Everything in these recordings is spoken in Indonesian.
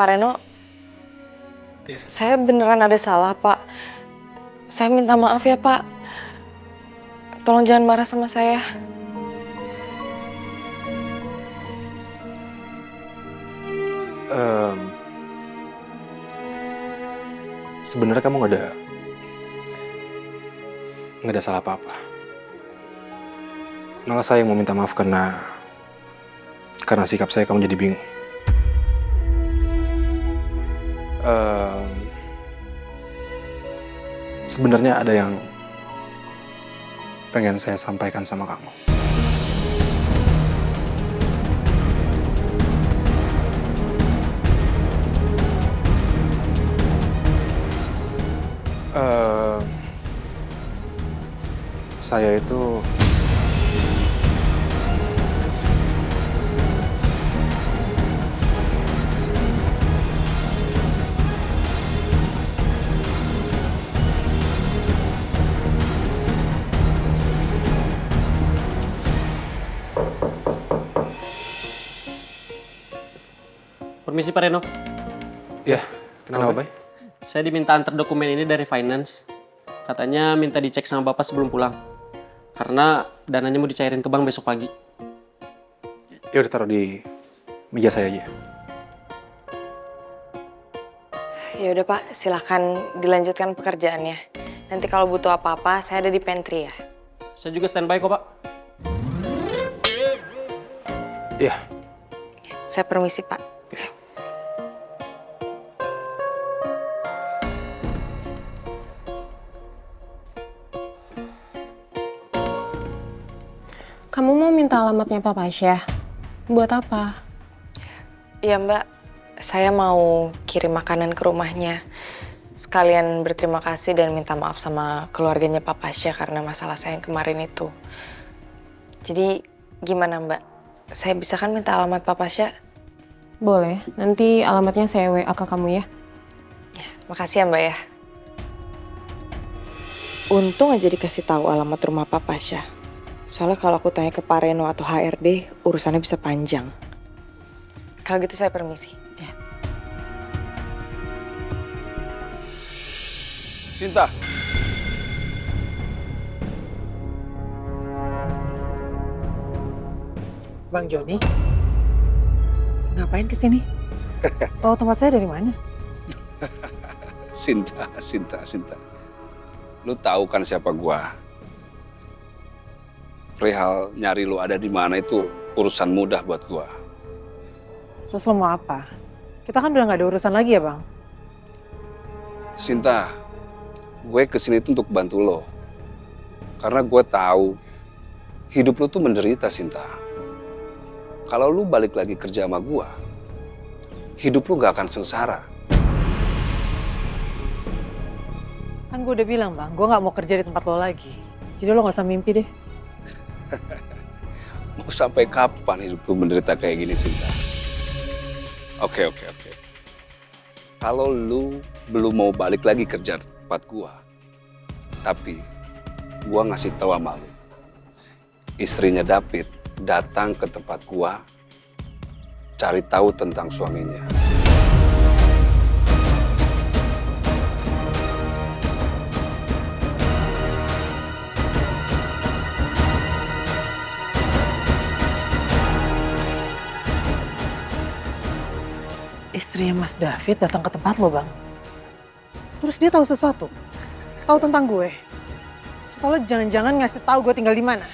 Pak Reno, saya beneran ada salah, Pak. Saya minta maaf ya, Pak. Tolong jangan marah sama saya. Sebenarnya kamu nggak ada salah apa-apa. Malah saya yang mau minta maaf karena sikap saya kamu jadi bingung. Sebenarnya ada yang pengen saya sampaikan sama kamu. Saya itu Permisi Pak Reno. ya, kenapa, Bay? Saya diminta antar dokumen ini dari finance. Katanya minta dicek sama Bapak sebelum pulang. Karena dananya mau dicairin ke bank besok pagi. Ya udah taruh di meja saya aja. Ya udah Pak, silahkan dilanjutkan pekerjaannya. Nanti kalau butuh apa-apa, saya ada di pantry ya. Saya juga standby kok Pak. Iya. Saya permisi Pak. Kamu mau minta alamatnya Papa Syah? Buat apa? Iya Mbak, saya mau kirim makanan ke rumahnya. Sekalian berterima kasih dan minta maaf sama keluarganya Papa Syah karena masalah saya yang kemarin itu. Jadi gimana Mbak? Saya bisa kan minta alamat Papa Syah? Boleh, nanti alamatnya saya WA ke kamu ya. Ya, makasih ya Mbak ya. Untung aja dikasih tahu alamat rumah Papa Syah. Soalnya kalau aku tanya ke Pak Reno atau HRD, urusannya bisa panjang. Kalau gitu saya permisi. Ya. Sinta. Bang Joni, ngapain kesini? Tahu tempat saya dari mana? Sinta. Lu tahu kan siapa gua? Perihal nyari lu ada di mana itu urusan mudah buat gua. Terus lo mau apa? Kita kan udah nggak ada urusan lagi ya bang? Sinta, gue kesini tuh untuk bantu lo. Karena gue tahu hidup lu tuh menderita, Sinta. Kalau lu balik lagi kerja sama gua, hidup lu gak akan sengsara. Kan gue udah bilang bang, gue nggak mau kerja di tempat lo lagi. Jadi lo nggak usah mimpi deh. Mau sampai kapan hidup lu menderita kayak gini, Sinta? Oke. Kalau lu belum mau balik lagi kerja di tempat gua, tapi gua ngasih tahu sama lu, istrinya David datang ke tempat gua cari tahu tentang suaminya. Istrinya Mas David datang ke tempat lo bang. Terus dia tahu sesuatu? Tahu tentang gue? Atau lo jangan-jangan ngasih tahu gue tinggal di mana?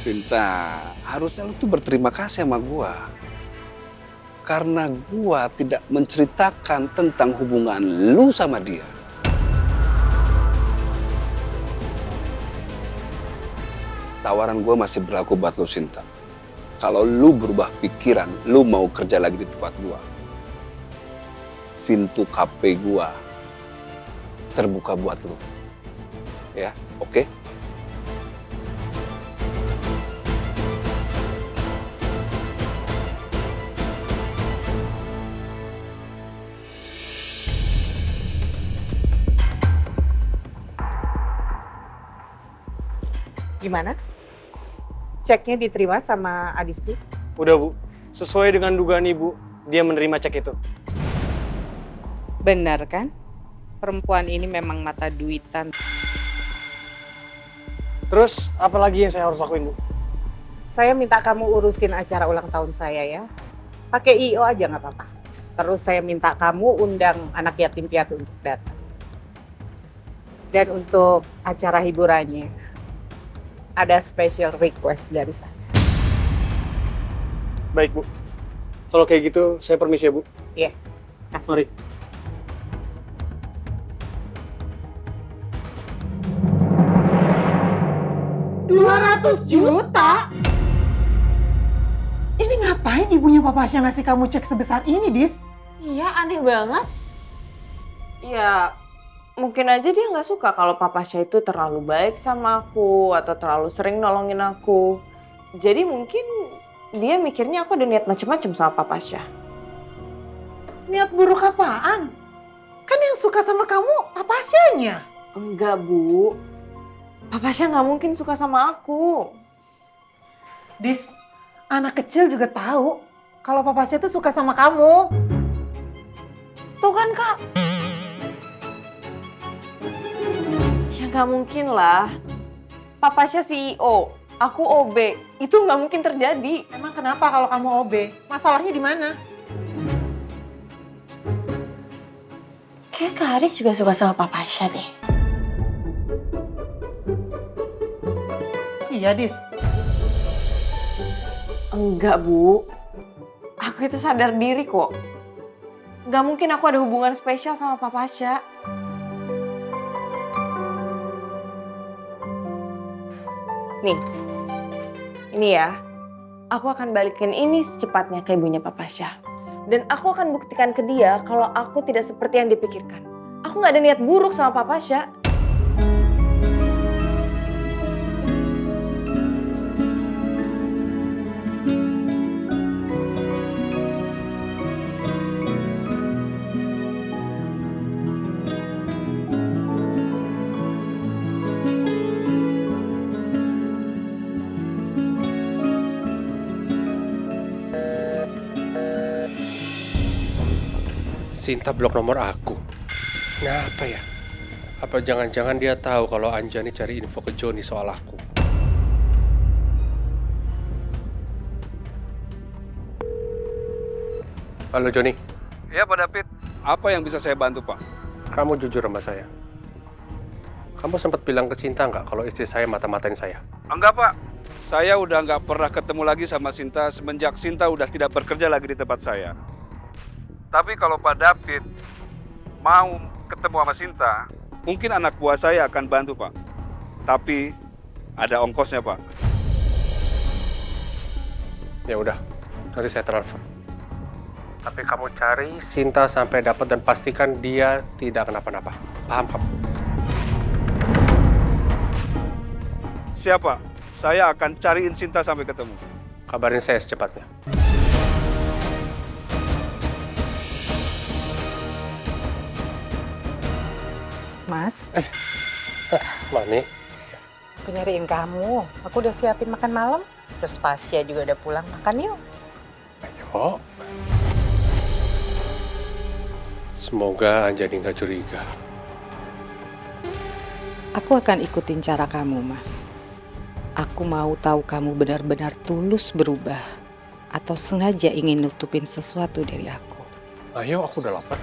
Sinta, harusnya lu tuh berterima kasih sama gua. Karena gua tidak menceritakan tentang hubungan lu sama dia. Tawaran gua masih berlaku buat lu, Sinta. Kalau lu berubah pikiran, lu mau kerja lagi di tempat gua, pintu KP gua terbuka buat lu. Ya, oke? Gimana? Ceknya diterima sama Adisti? Udah Bu, sesuai dengan dugaan Ibu, dia menerima cek itu. Benar kan? Perempuan ini memang mata duitan. Terus apa lagi yang saya harus lakuin, Bu? Saya minta kamu urusin acara ulang tahun saya ya. Pakai IO aja nggak apa-apa. Terus saya minta kamu undang anak yatim piatu untuk datang. Dan untuk acara hiburannya, ada special request dari saya. Baik, Bu. Kalau kayak gitu, saya permisi ya, Bu. Iya, kasih. Mari. Juta? Ini ngapain ibunya Papa Asya ngasih kamu cek sebesar ini, Dis? Iya, aneh banget. Ya, mungkin aja dia nggak suka kalau Papa Syah itu terlalu baik sama aku atau terlalu sering nolongin aku. Jadi mungkin dia mikirnya aku ada niat macem-macem sama Papa Syah. Niat buruk apaan? Kan yang suka sama kamu Papa Asyanya. Enggak, Bu. Papa Syah nggak mungkin suka sama aku. Dis, anak kecil juga tahu kalau Papa Asya tuh suka sama kamu. Tuh kan, Kak. Ya nggak mungkin lah. Papa Syah CEO, aku OB. Itu nggak mungkin terjadi. Emang kenapa kalau kamu OB? Masalahnya di mana? Kayak Kak Haris juga suka sama Papa Syah deh. Iya, Dis. Enggak, Bu. Aku itu sadar diri kok. Gak mungkin aku ada hubungan spesial sama Papa Syah. Nih, ini ya. Aku akan balikin ini secepatnya ke ibunya Papa Syah. Dan aku akan buktikan ke dia kalau aku tidak seperti yang dipikirkan. Aku gak ada niat buruk sama Papa Syah. Sinta blok nomor aku. Kenapa ya? Apa jangan-jangan dia tahu kalau Anjani cari info ke Joni soal aku? Halo Joni, Ya Pak David, apa yang bisa saya bantu Pak? kamu jujur sama saya. Kamu sempat bilang ke Sinta nggak kalau istri saya mata-matain saya? Enggak Pak, saya udah nggak pernah ketemu lagi sama Sinta semenjak Sinta udah tidak bekerja lagi di tempat saya. Tapi kalau Pak David mau ketemu sama Sinta, mungkin anak buah saya akan bantu Pak. Tapi ada ongkosnya Pak. Ya udah, nanti saya transfer. Tapi kamu cari Sinta sampai dapat dan pastikan dia tidak kenapa-napa. Paham kamu? Siapa? Saya akan cariin Sinta sampai ketemu. Kabarin saya secepatnya. Mas, Mami, aku nyariin kamu. Aku udah siapin makan malam. Terus Pasya juga udah pulang, makan yuk. ayo. Semoga Anjani nggak curiga. Aku akan ikutin cara kamu, Mas. Aku mau tahu kamu benar-benar tulus berubah atau sengaja ingin nutupin sesuatu dari aku. Ayo, aku udah lapar.